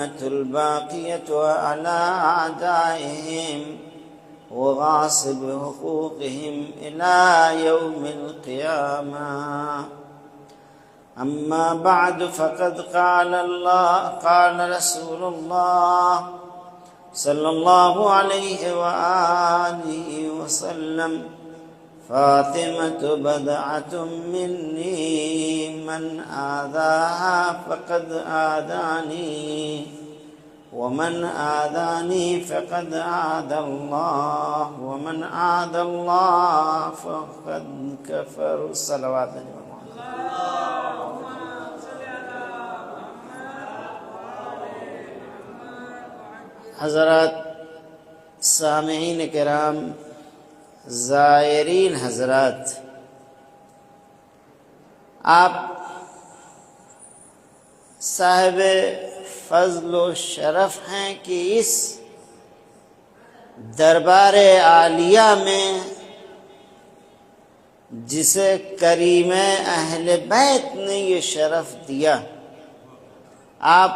النعمة الباقية على أعدائهم وغاصب حقوقهم إلى يوم القيامة. أما بعد فقد قال رسول الله صلى الله عليه وآله وسلم: فاطمة بضعة مني من آذاها فقد آذاني ومن آذاني فقد آذى الله ومن آذى الله فقد كفر. صلوات اللہ. حضرات سامعین کرام، زائرین حضرات، آپ صاحب فضل و شرف ہیں کہ اس دربار عالیہ میں جسے کریم اہل بیت نے یہ شرف دیا، آپ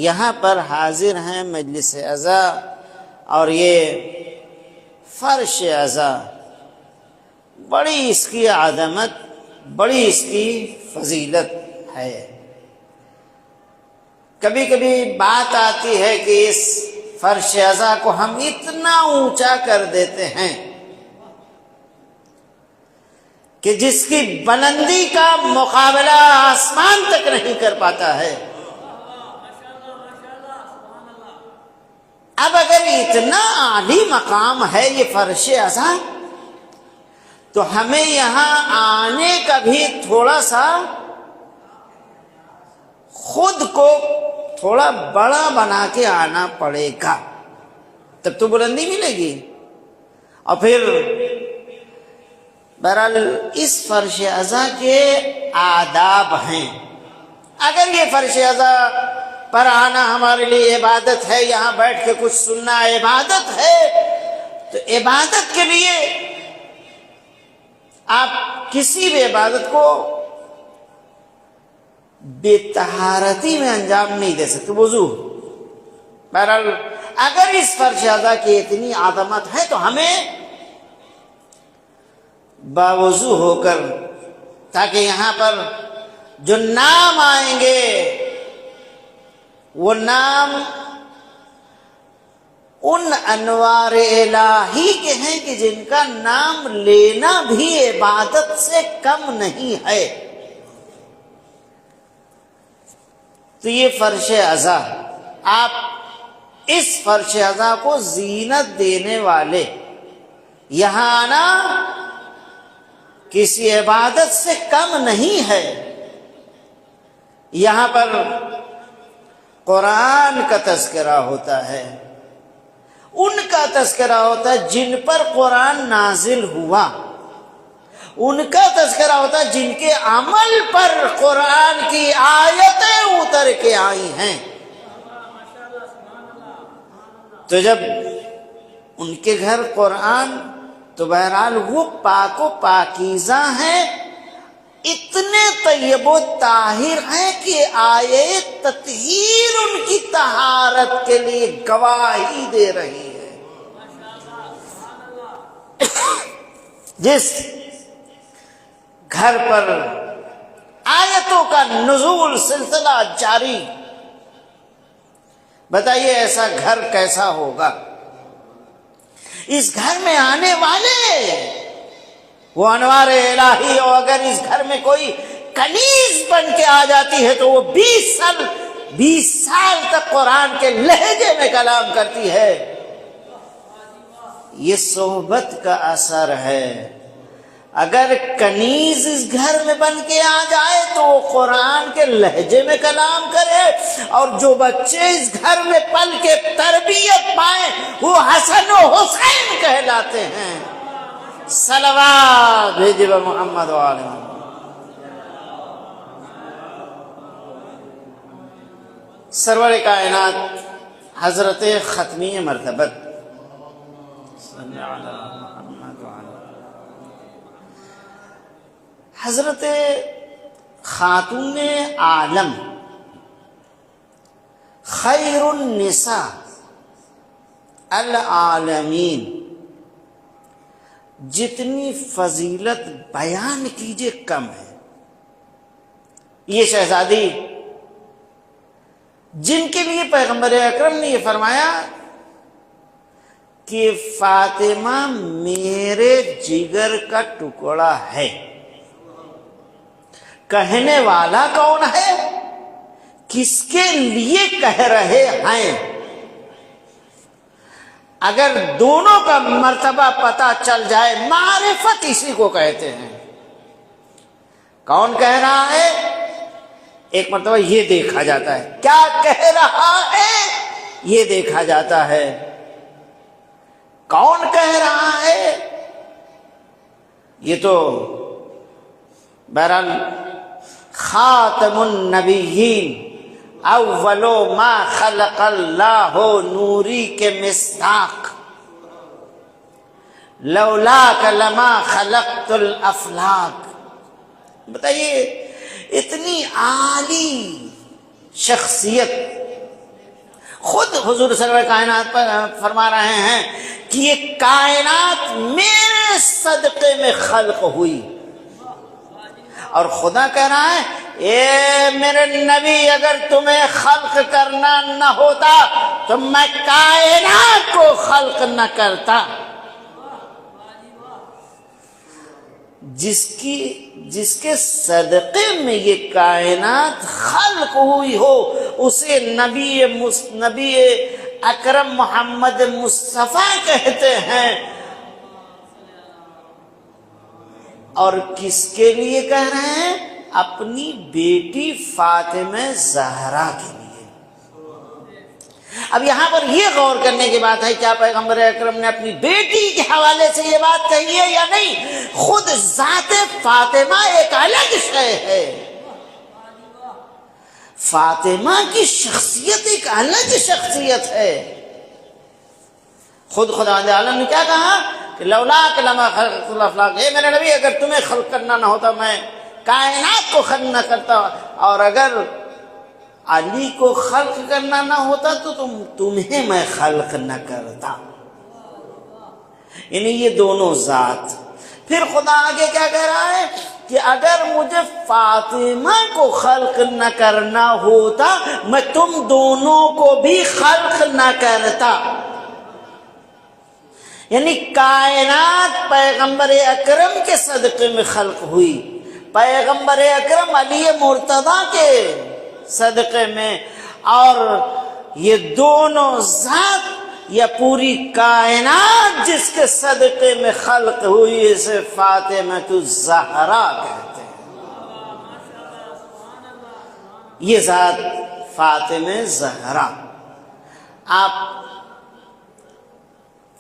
یہاں پر حاضر ہیں مجلس عزا، اور یہ فرش عزا، بڑی اس کی عظمت، بڑی اس کی فضیلت ہے. کبھی کبھی بات آتی ہے کہ اس فرش عزا کو ہم اتنا اونچا کر دیتے ہیں کہ جس کی بلندی کا مقابلہ آسمان تک نہیں کر پاتا ہے. اب اگر اتنا عالی مقام ہے یہ فرش عزا، تو ہمیں یہاں آنے کا بھی تھوڑا سا خود کو تھوڑا بڑا بنا کے آنا پڑے گا، تب تو بلندی ملے گی. اور پھر بہرحال اس فرش عزا کے آداب ہیں. اگر یہ فرش عزا پر آنا ہمارے لیے عبادت ہے، یہاں بیٹھ کے کچھ سننا عبادت ہے، تو عبادت کے لیے آپ کسی بھی عبادت کو بے طہارتی میں انجام نہیں دے سکتے. وضو، بہرحال اگر اس فرش عزا کی اتنی عظمت ہے تو ہمیں باوضو ہو کر، تاکہ یہاں پر جو نام آئیں گے وہ نام ان انوار الہی کے ہیں کہ جن کا نام لینا بھی عبادت سے کم نہیں ہے. تو یہ فرش عزا، آپ اس فرش عزا کو زینت دینے والے، یہاں آنا کسی عبادت سے کم نہیں ہے. یہاں پر قرآن کا تذکرہ ہوتا ہے، ان کا تذکرہ ہوتا ہے جن پر قرآن نازل ہوا، ان کا تذکرہ ہوتا ہے جن کے عمل پر قرآن کی آیتیں اتر کے آئی ہیں. تو جب ان کے گھر قرآن، تو بہرحال وہ پاک و پاکیزہ ہیں، اتنے طیب و طاہر ہیں کہ آیے تطہیر ان کی طہارت کے لیے گواہی دے رہی ہے. جس گھر پر آیتوں کا نزول سلسلہ جاری، بتائیے ایسا گھر کیسا ہوگا؟ اس گھر میں آنے والے وہ انوار الہی، اور اگر اس گھر میں کوئی کنیز بن کے آ جاتی ہے تو وہ 20 سال تک قرآن کے لہجے میں کلام کرتی ہے. یہ صحبت کا اثر ہے. اگر کنیز اس گھر میں بن کے آ جائے تو وہ قرآن کے لہجے میں کلام کرے، اور جو بچے اس گھر میں پل کے تربیت پائیں وہ حسن و حسین کہلاتے ہیں. صلوات بھیجئے محمد و آل محمد. سرور کائنات حضرت ختمی مرتبت حضرت خاتون عالم خیر النساء العالمین، جتنی فضیلت بیان کیجئے کم ہے۔ یہ شہزادی جن کے لیے پیغمبر اکرم نے یہ فرمایا کہ فاطمہ میرے جگر کا ٹکڑا ہے، کہنے والا کون ہے؟ کس کے لیے کہہ رہے ہیں؟ اگر دونوں کا مرتبہ پتہ چل جائے، معرفت اسی کو کہتے ہیں۔ کون کہہ رہا ہے؟ ایک مرتبہ یہ دیکھا جاتا ہے، کیا کہہ رہا ہے یہ دیکھا جاتا ہے، کون کہہ رہا ہے یہ تو بہرحال خاتم النبیین اول ما خلق اللہ نوری کے مصداق، لولاک لما خلقت الافلاک۔ بتائیے اتنی عالی شخصیت، خود حضور سرور کائنات پر فرما رہے ہیں کہ یہ کائنات میرے صدقے میں خلق ہوئی، اور خدا کہہ رہا ہے اے میرے نبی اگر تمہیں خلق کرنا نہ ہوتا تو میں کائنات کو خلق نہ کرتا۔ جس کے صدقے میں یہ کائنات خلق ہوئی ہو اسے نبی اکرم محمد مصطفیٰ کہتے ہیں۔ اور کس کے لیے کہہ رہے ہیں؟ اپنی بیٹی فاطمہ زہرا کے لیے۔ اب یہاں پر یہ غور کرنے کی بات ہے، کیا پیغمبر اکرم نے اپنی بیٹی کے حوالے سے یہ بات کہی ہے یا نہیں؟ خود ذات فاطمہ ایک الگ شے ہے، فاطمہ کی شخصیت ایک الگ شخصیت ہے۔ خود خدا عالم نے کیا کہا کہ لولاک لما خلقت الافلاک، اے میرے نبی اگر تمہیں خلق کرنا نہ ہوتا میں کائنات کو خلق نہ کرتا، اور اگر علی کو خلق کرنا نہ ہوتا تو تمہیں میں خلق نہ کرتا۔ یعنی یہ دونوں ذات۔ پھر خدا آگے کیا کہہ رہا ہے کہ اگر مجھے فاطمہ کو خلق نہ کرنا ہوتا میں تم دونوں کو بھی خلق نہ کرتا۔ یعنی کائنات پیغمبر اکرم کے صدقے میں خلق ہوئی، پیغمبر اکرم علی مرتضیٰ کے صدقے میں، اور یہ دونوں ذات یا پوری کائنات جس کے صدقے میں خلق ہوئی اسے فاطمہ الزہرا کہتے ہیں۔ یہ ذات فاطمہ زہرا۔ آپ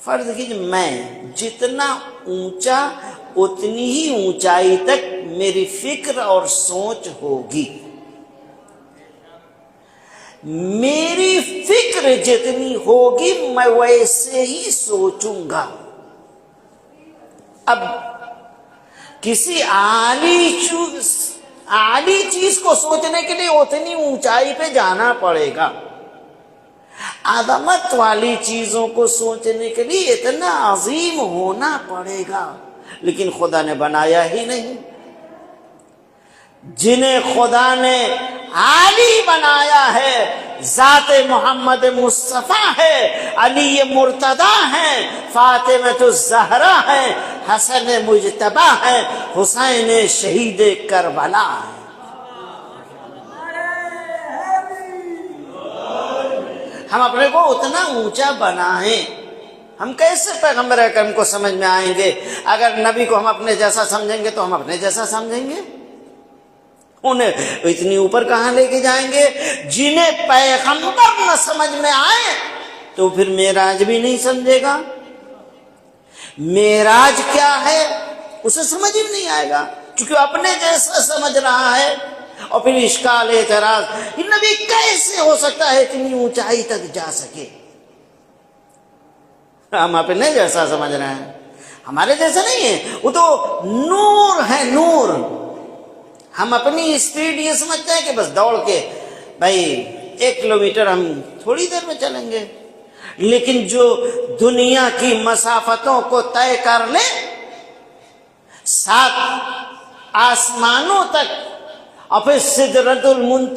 فرض کیجیے میں جتنا اونچا اتنی ہی اونچائی تک میری فکر اور سوچ ہوگی، میری فکر جتنی ہوگی میں ویسے ہی سوچوں گا۔ اب کسی عالی چیز کو سوچنے کے لیے اتنی اونچائی پہ جانا پڑے گا، عظمت والی چیزوں کو سوچنے کے لیے اتنا عظیم ہونا پڑے گا، لیکن خدا نے بنایا ہی نہیں۔ جنہیں خدا نے عالی بنایا ہے ذات محمد مصطفیٰ ہے، علی مرتضیٰ ہیں، فاطمہ الزہرا ہیں، حسن مجتبی ہیں، حسین شہید کربلا ہیں۔ ہم اپنے کو اتنا اونچا بنائیں، ہم کیسے پیغمبر اکرم کو سمجھ میں آئیں گے؟ اگر نبی کو ہم اپنے جیسا سمجھیں گے تو ہم اپنے جیسا سمجھیں گے، انہیں اتنی اوپر کہاں لے کے جائیں گے؟ جنہیں پیغمبر نہ سمجھ میں آئے تو پھر معراج بھی نہیں سمجھے گا۔ معراج کیا ہے اسے سمجھ ہی نہیں آئے گا، کیونکہ اپنے جیسا سمجھ رہا ہے۔ اور پھر اشکال اعتراض، یہ نبی کیسے ہو سکتا ہے اتنی اونچائی تک جا سکے؟ ہم اپنے جیسا سمجھ رہے ہیں، ہمارے جیسا نہیں ہے، وہ تو نور ہے، نور۔ ہم اپنی اسپیڈ یہ سمجھتے ہیں کہ بس دوڑ کے بھائی 1 کلومیٹر ہم تھوڑی دیر میں چلیں گے، لیکن جو دنیا کی مسافتوں کو طے کر لے 7 آسمانوں تک اور پھر سدرۃ المنتہا